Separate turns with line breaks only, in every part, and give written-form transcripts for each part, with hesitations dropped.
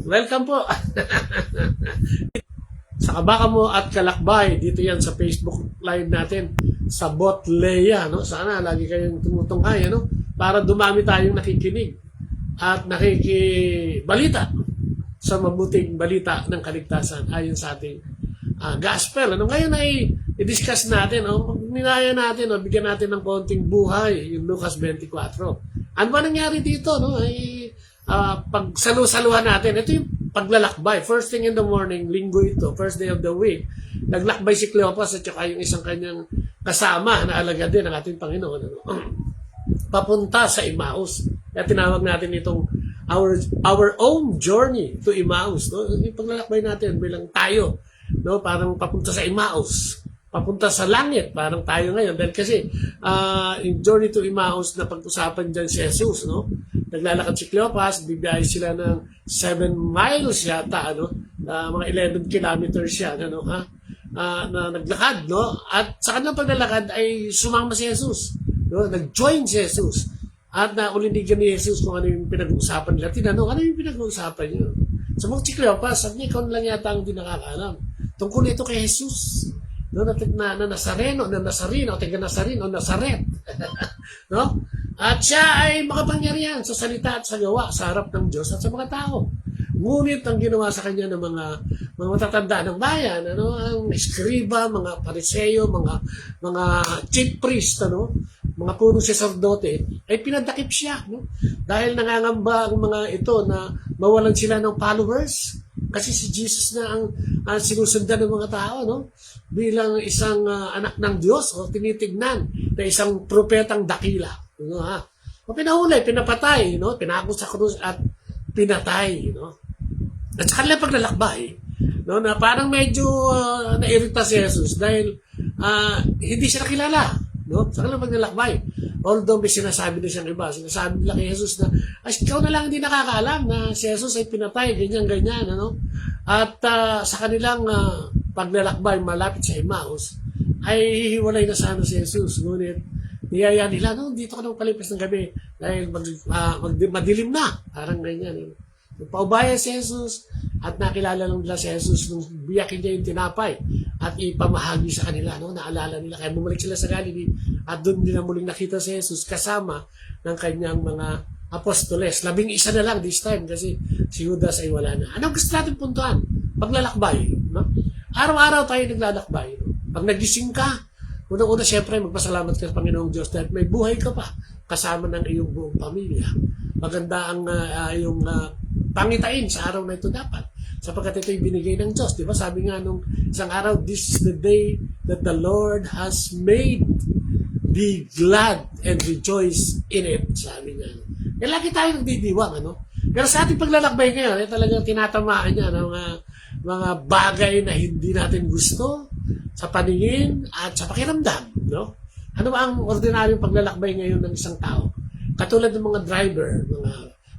Welcome po. Sa Kabaka mo at Kalakbay, dito yan sa Facebook Live natin, sa Bot Leia, no? Sana lagi kayong tumutunghay, ano? Para dumami tayong nakikinig at nakikibalita sa mabuting balita ng kaligtasan ayon sa ating gospel. Ano? Ngayon ay i-discuss natin, minaya natin, bigyan natin ng konting buhay, yung Lucas 24. Ano ba nangyari dito? No? Ay, pagsalu-saluhan natin, ito yung paglalakbay. First thing in the morning, linggo ito, first day of the week, naglakbay si Cleopas at saka yung isang kanyang kasama na alagad din ng ating Panginoon. Ano? Papunta sa Emmaus. Kaya tinawag natin itong our own journey to Emmaus. No? Yung paglalakbay natin bilang tayo, no? Parang papunta sa Emmaus. Papunta sa langit, parang tayo ngayon. Dahil kasi, yung journey to Emmaus na pag-usapan dyan si Jesus, no? Naglalakad si Cleopas, bibiyay sila ng 7 miles yata, ano? Mga 11 kilometers yan, ano? Na naglakad, no? At sa kanilang paglalakad ay sumama si Jesus. No? Nag-join si Jesus. At naulindigan ni Jesus kung ano yung pinag-uusapan nila. Tinanong, ano yung pinag-uusapan niyo? Sa mga si Cleopas, sabi niya, ikaw lang yata ang di nakakaalam. Tungkol ito kay Jesus. No, na Nazareno, taga Nazareno, Nazaret. No? At siya ay makapangyarihan sa salita at sa gawa sa harap ng Diyos at sa mga tao. Ngunit ang ginawa sa kanya ng mga matatanda ng bayan, ano, ang eskriba, mga pariseyo, mga chief priest, ano, mga punong saserdote, ay pinadakip siya, no? Dahil nangangamba ang mga ito na mawalan sila ng followers. Kasi si Jesus na ang sinusundan ng mga tao, no? Bilang isang anak ng Diyos o tinitignan na isang propetang dakila. No, ha? O pinahuli, pinapatay, no? Pinako sa krus at pinatay. No? At sa kanilang paglalakbay, no? Na parang medyo nairita si Jesus dahil hindi siya nakilala. No? Sa kanilang paglalakbay. Although may sinasabi na siyang iba, sinasabi nila kay Jesus na, ikaw na lang hindi nakakaalam na si Jesus ay pinatay, ganyan-ganyan. Ano? At sa kanilang paglalakbay malapit sa Emmaus, ay hihiwalay na sana si Jesus. Ngunit, niyaya nila, no, dito ka nang palipas ng gabi dahil madilim na. Parang ganyan. Paubaya si Jesus at nakilala lang nila si Jesus nung biyakin niya yung tinapay at ipamahagi sa kanila. No? Naalala nila. Kaya bumalik sila sa Galilee at doon nila muling nakita si Jesus kasama ng kanyang mga apostoles. 11 na lang this time kasi si Judas ay wala na. Anong gusto natin puntuan? Paglalakbay. No? Araw-araw tayo naglalakbay. No? Pag nagising ka, unang-una siyempre magpasalamat ka sa Panginoong Diyos dahil may buhay ka pa kasama ng iyong buong pamilya. Maganda ang iyong pangitain sa araw na ito dapat. Sapagkat ito'y binigay ng Diyos. Diba? Sabi nga nung isang araw, this is the day that the Lord has made. Be glad and rejoice in it. Sabi nga. Kaya lagi tayo nagdidiwang. Ano? Pero sa ating paglalakbay ngayon, talagang tinatamaan niya ng mga bagay na hindi natin gusto sa paningin at sa pakiramdam. No? Ano ba ang ordinaryong paglalakbay ngayon ng isang tao? Katulad ng mga driver, mga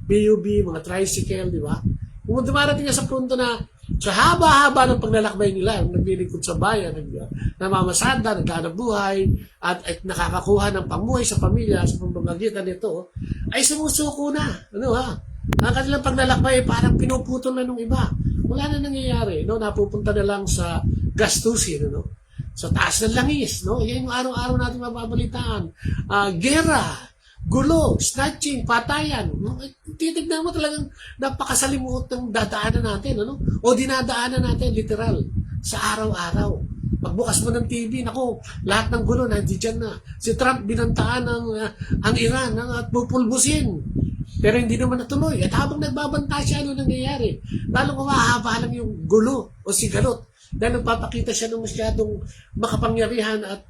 PUB, mga tricycle, di ba? Kung dumarating sa punto na sa haba-haba ng paglalakbay nila, naglilingkod sa bayan, namamasada, naghanap buhay, at nakakakuha ng pamuhay sa pamilya sa pamamagitan nito, ay sumusuko na. Ano ha? Ang kanilang paglalakbay parang pinuputol na ng iba. Wala na nangyayari. No? Napupunta na lang sa gastusin. No? Sa taas ng langis. No? Yan yung araw-araw natin mababalitaan. Gera, gulo, snatching, patayan. No? Titignan mo talagang napakasalimuot ng dadaanan natin. Ano? O dinadaanan natin, literal. Sa araw-araw. Pagbukas mo ng TV, naku, lahat ng gulo nandiyan na. Si Trump binantaan ang Iran at pupulbusin. Pero hindi naman natuloy. At habang nagbabanta siya, ano nangyayari? Lalong umahaba lang yung gulo o sigalot. Dahil nagpapakita siya ng masyadong makapangyarihan at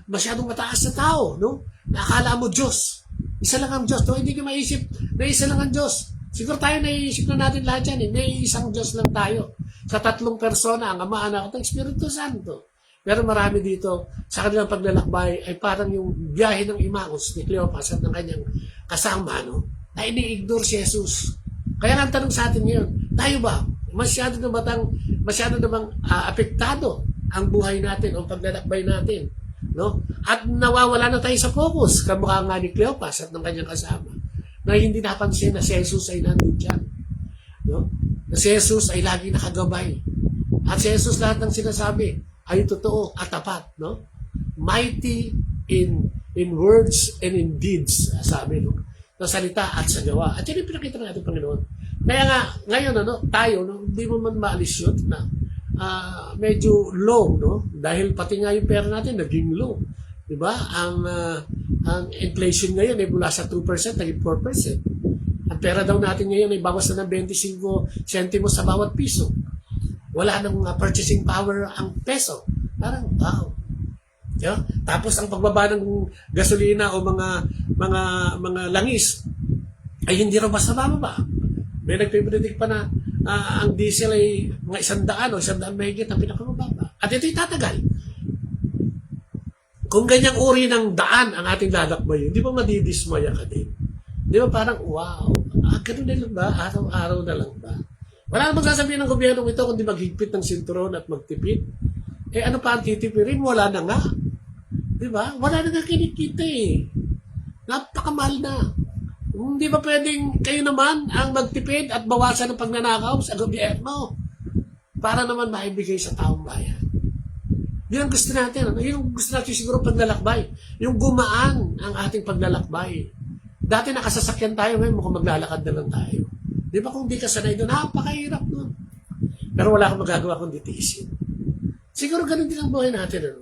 masyadong mataas na tao. No? Nakakala mo Diyos. Isa lang ang Diyos. No? Hindi ka maisip na isa lang ang Diyos. Siguro tayo naiisip na natin lahat yan. May isang Diyos lang tayo. Sa 3 persona, ang Ama, Anak at ang Espiritu Santo. Pero marami dito sa kanilang paglalakbay ay parang yung biyahe ng Emmaus ni Cleopas at ng kanyang kasama. No? Na ini-ignore si Jesus. Kaya ang tanong sa atin ngayon, tayo ba? Masyado na bang apektado ang buhay natin o paglalakbay natin? No? At nawawala na tayo sa focus, kamukha nga ni Cleopas at ng kanyang kasama, na hindi napansin na si Jesus ay nandun dyan. No? Na si Jesus ay lagi nakagabay. At si Jesus lahat ng sinasabi ay totoo at tapat. No? Mighty in words and in deeds, sabi, no? Sa salita at sa gawa. At yun yung pinakita ng ating Panginoon. Kaya nga, ngayon, tayo, no, hindi mo man maalis yun na medyo low, no? Dahil pati nga yung pera natin, naging low. Diba? Ang inflation ngayon ay mula sa 2%, naging 4%. Ang pera daw natin ngayon ay bawas na ng 25 centimos sa bawat piso. Wala nang purchasing power ang peso. Parang, wow. Yeah? Tapos ang pagbaba ng gasolina o mga langis ay hindi raw basta bababa. May nagpipredict pa na ang diesel ay mga 100 o 100 mahigit ang pinakamababa. At ito'y tatagal. Kung ganyang uri ng daan ang ating lalakbayin, di ba madidismaya ka din? Di ba parang, wow, ganun na lang ba? Araw-araw na lang ba? Wala namang sasabihin ng gobyerno ito kundi maghigpit ng sinturon at magtipid. Eh ano pa ang titipirin? Wala na nga. Di ba? Wala na nga kinikita eh. Napakamahal na. Hindi ba pwedeng kayo naman ang magtipid at bawasan ng pagnanakaw sa gobyerno para naman maibigay sa taong bayan? Yun ang gusto natin. Yun ang gusto natin siguro paglalakbay. Yung gumaan ang ating paglalakbay. Dati nakasasakyan tayo, ngayon mukhang maglalakad na lang tayo. Di ba kung di ka sanay doon, napakahirap nun. Pero wala kang magagawa kundi tiisin. Siguro ganun din ang buhay natin.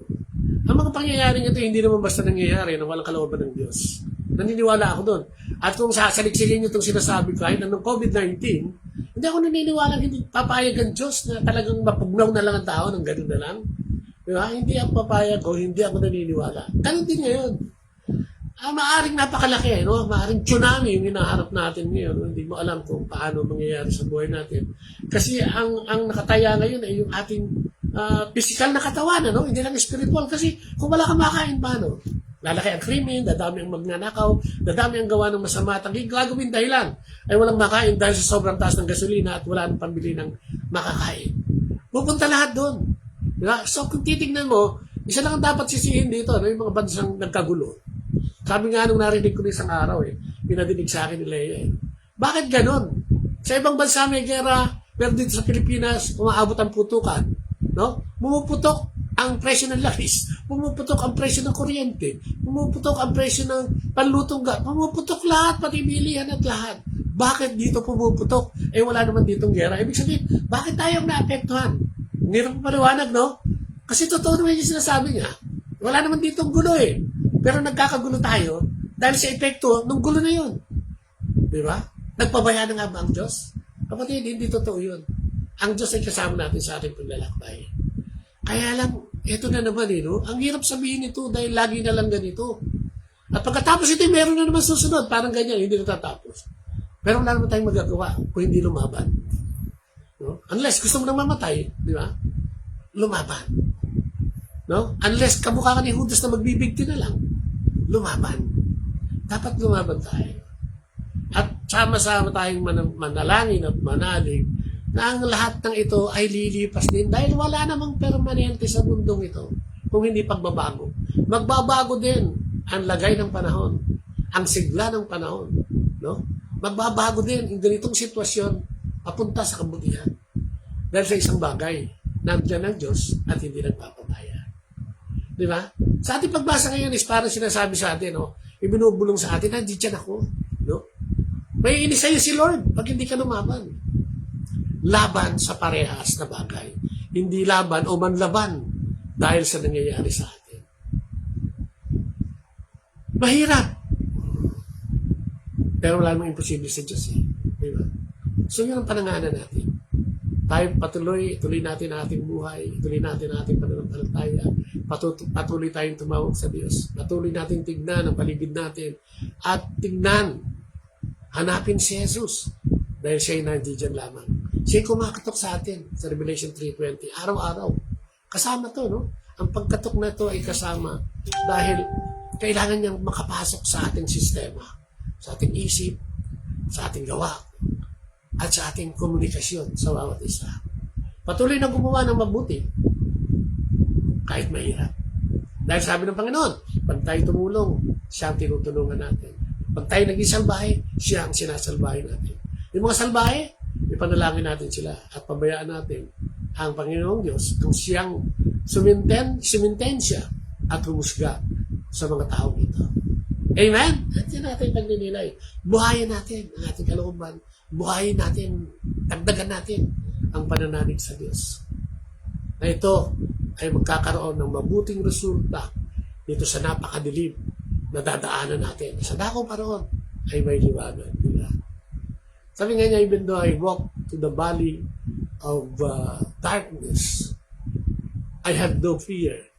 Ang mga pangyayaring ito, hindi naman basta nangyayari na walang kalooban ng Diyos. Naniniwala ako doon. At kung sasaliksikin nyo itong sinasabi ko, kahit anong COVID-19, hindi ako naniniwala hindi papayag ang Diyos na talagang mapugnaw na lang ang tao ng ganun na lang. Diba? Hindi ako papayag o hindi ako naniniwala. Ganun din ngayon. Maaring napakalaki, no? Maaring tsunami yung hinaharap natin ngayon. Hindi mo alam kung paano mangyayari sa buhay natin. Kasi ang nakataya ngayon ay yung ating physical na katawan, no? Hindi lang spiritual. Kasi kung wala kang makain, paano? Lalaki ang krimen, dadami ang magnanakaw, dadami ang gawa ng masama at ang gagawin dahilan ay walang makain dahil sa sobrang taas ng gasolina at wala nang pambili ng makakain. Pupunta lahat doon. Diba? So kung titignan mo, isa lang ang dapat sisihin dito, no? Yung mga bansang nagkagulo. Sabi nga nung narinig ko isang araw, pinadinig sa akin ni Leia. Bakit ganon? Sa ibang bansa may gera, pero dito sa Pilipinas, umaabot ang putukan. No? Pumuputok ang presyo ng langis, pumuputok ang presyo ng kuryente, pumuputok ang presyo ng panlutong gas, pumuputok lahat, pati bilihan at lahat. Bakit dito pumuputok? Wala naman ditong gera. Ibig sabihin, bakit tayo naapektuhan? Hindi rin paliwanag, no? Kasi totoo naman yung sinasabi niya. Wala naman ditong gulo Pero nagkakagulo tayo dahil sa epekto ng gulo na yun. Di ba? Nagpabaya na nga ba ang Diyos? Kapatid, hindi totoo yun. Ang Diyos ay kasama natin sa ating paglalakbay. Kaya lang, eto na naman no? Ang hirap sabihin ito dahil lagi na lang ganito. At pagkatapos ito, meron na naman susunod. Parang ganyan, hindi natatapos. Pero wala naman tayong magagawa kung hindi lumaban. No? Unless gusto mo nang mamatay, di ba? Lumaban. No? Unless kamukha ka ni Judas na magbibigti na lang, lumaban. Dapat lumaban tayo. At sama-sama tayong manalangin at manalig na ang lahat ng ito ay lilipas din dahil wala namang permanente sa mundong ito kung hindi pagbabago. Magbabago din ang lagay ng panahon, ang sigla ng panahon. No? Magbabago din ang ganitong sitwasyon papunta sa kabutihan. Dahil sa isang bagay, nandiyan ang Diyos at hindi nagpapabaya. Di ba? Sa ating pagbasa ngayon is parang sinasabi sa atin, ibinubulong sa atin, nandiyan ako. No? May inis sa'yo si Lord pag hindi ka lumaban. Laban sa parehas na bagay. Hindi laban o manlaban dahil sa nangyayari sa atin. Mahirap. Pero wala namang imposible sa Diyos. Di ba? So yun ang pananganan natin. Tayo tuloy natin ang ating buhay, tuloy natin ang ating pananampalataya, patuloy tayong tumawag sa Diyos, patuloy natin tignan ang paligid natin, at tignan, hanapin si Jesus, dahil siya'y nandiyan lamang. Siya'y kumakatok sa atin, sa Revelation 3:20, araw-araw. Kasama to, no? Ang pagkatok na to ay kasama, dahil kailangan niyang makapasok sa ating sistema, sa ating isip, sa ating gawa, at sa ating komunikasyon sa bawat isa. Patuloy na gumawa ng mabuti kahit mahirap. Dahil sabi ng Panginoon, pag tayo tumulong, siya ang tinutulungan natin. Pag tayo naging salbahe, siya ang sinasalbahe natin. Yung mga salbahe, ipanalangin natin sila at pabayaan natin ang Panginoong Diyos ang siyang sumentensya at humusga sa mga taong ito. Amen? At yan natin pagninilay. Buhayin natin ang ating kalooban. Buhayin natin, dagdagan natin ang pananalig sa Diyos. Na ito ay magkakaroon ng mabuting resulta dito sa napakadilim na dadaanan natin. Sa dakong paroon ay may liwanag nila. Sabi nga niya, even though I walk to the valley of darkness, I have no fear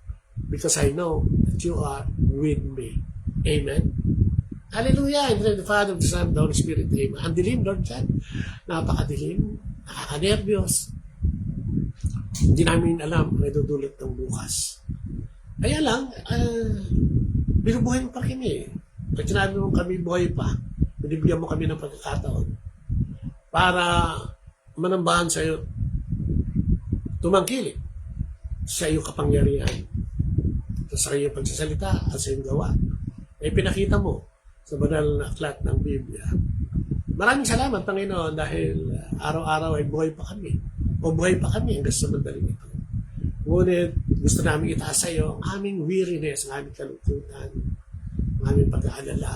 because I know that you are with me. Amen? Hallelujah! In the name of the Father, the Son, the Holy Spirit. Amen. Ang dilim, Lord God. Napakadilim. Nakakanervyos. Hindi namin alam ang idudulot ng bukas. Kaya lang, binubuhay mo pa kami. Pag sinabi mo kami buhay pa, binibigyan mo kami ng pagkakataon para manambahan sa iyo, tumangkilik sa iyong kapangyarihan, sa iyong pagsasalita at sa iyong gawa. Ay pinakita mo sa banal na aklat ng Biblia. Maraming salamat, Panginoon, dahil araw-araw ay buhay pa kami. O buhay pa kami hanggang sa mandaling ito. Ngunit gusto namin itaas sa iyo ang aming weariness, ang aming kalungkutan, ang aming pag-aalala,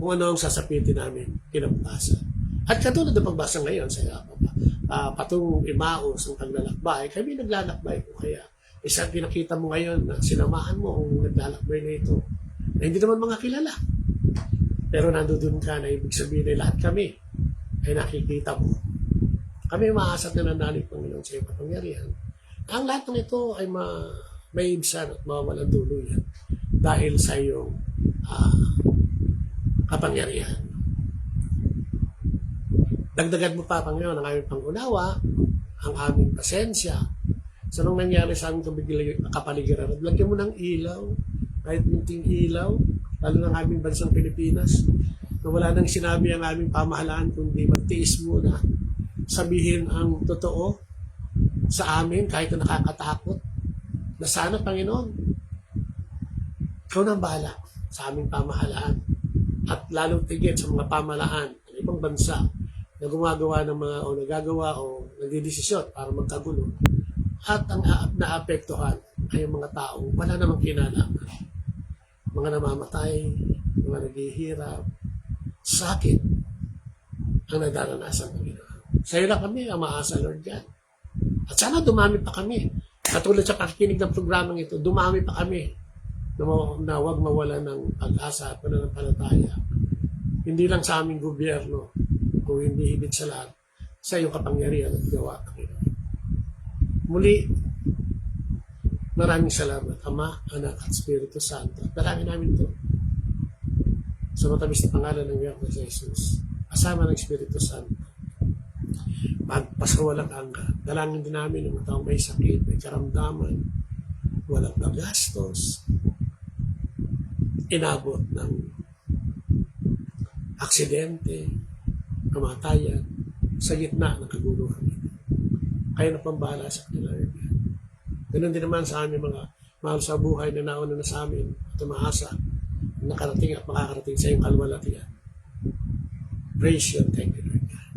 kung ano ang sasapitin namin kinabukasan. At katulad ng pagbasa ngayon sa patungong Imaus ng paglalakbay, kami naglalakbay ko kaya isang pinakita mo ngayon na sinamahan mo ang naglalakbay na ito na hindi naman mga kilala. Pero nandoon ka na ibig sabihin na lahat kami ay nakikita mo. Kami umaasat na nanalig, Panginoon, sa iyong kapangyarihan. Ang lahat ng ito ay maibsan at mawawalan tuluyan dahil sa iyong kapangyarihan. Dagdagan mo pa, Panginoon, ang aming pangunawa, ang aming pasensya, sa nung nangyari sa aming kapaligiran. At lagyan mo ng ilaw, kahit munting ilaw, lalo ng aming bansang Pilipinas, na wala nang sinabi ang aming pamahalaan, kundi magtiis muna, sabihin ang totoo sa amin, kahit na nakakatakot, na sana, Panginoon, ikaw nang bahala sa aming pamahalaan, at lalong tigit sa mga pamahalaan ng ibang bansa na gumagawa ng mga, o nagagawa o nagdidesisyon para magkagulo. At ang naapektuhan ay yung mga taong wala namang kinalaman. Mga namamatay, mga naghihirap, sakit ang nadaranasan ng Panginoon. Sa iyo lang kami ang maasa, Lord God. At sana dumami pa kami. Katulad sa pakikinig ng programang ito, dumami pa kami na huwag mawala ng pag-asa at pananampalataya. Hindi lang sa aming gobyerno, kung hindi higit sa lahat, sa iyong kapangyarihan at gawa, Panginoon. Muli, maraming salamat, Ama, Anak, at Espiritu Santo. Dalangin namin ito sa matamis na pangalan ng Iyong sa Jesus. Kasama ng Espiritu Santo. Magpasawalang hanggan. Dalangin din namin ng mga taong may sakit, may karamdaman, walang nagastos, inabot ng aksidente, kamatayan, sa gitna ng kaguluhan. Kayo na pambahala sa kanila. Ganun din naman sa aming mga mahal sa buhay na nauna na sa amin at umaasa nakarating at makakarating sa iyong kalwalatian. Praise you and thank you, Lord God.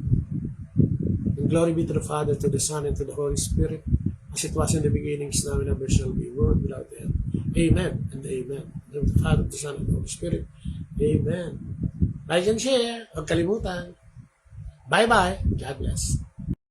And glory be to the Father, to the Son, and to the Holy Spirit, as it was in the beginning, is now, and ever shall be, world without end. Amen and amen. In the name of the Father, the Son, and the Holy Spirit. Amen. Like and share. Huwag kalimutan. Bye-bye. God bless.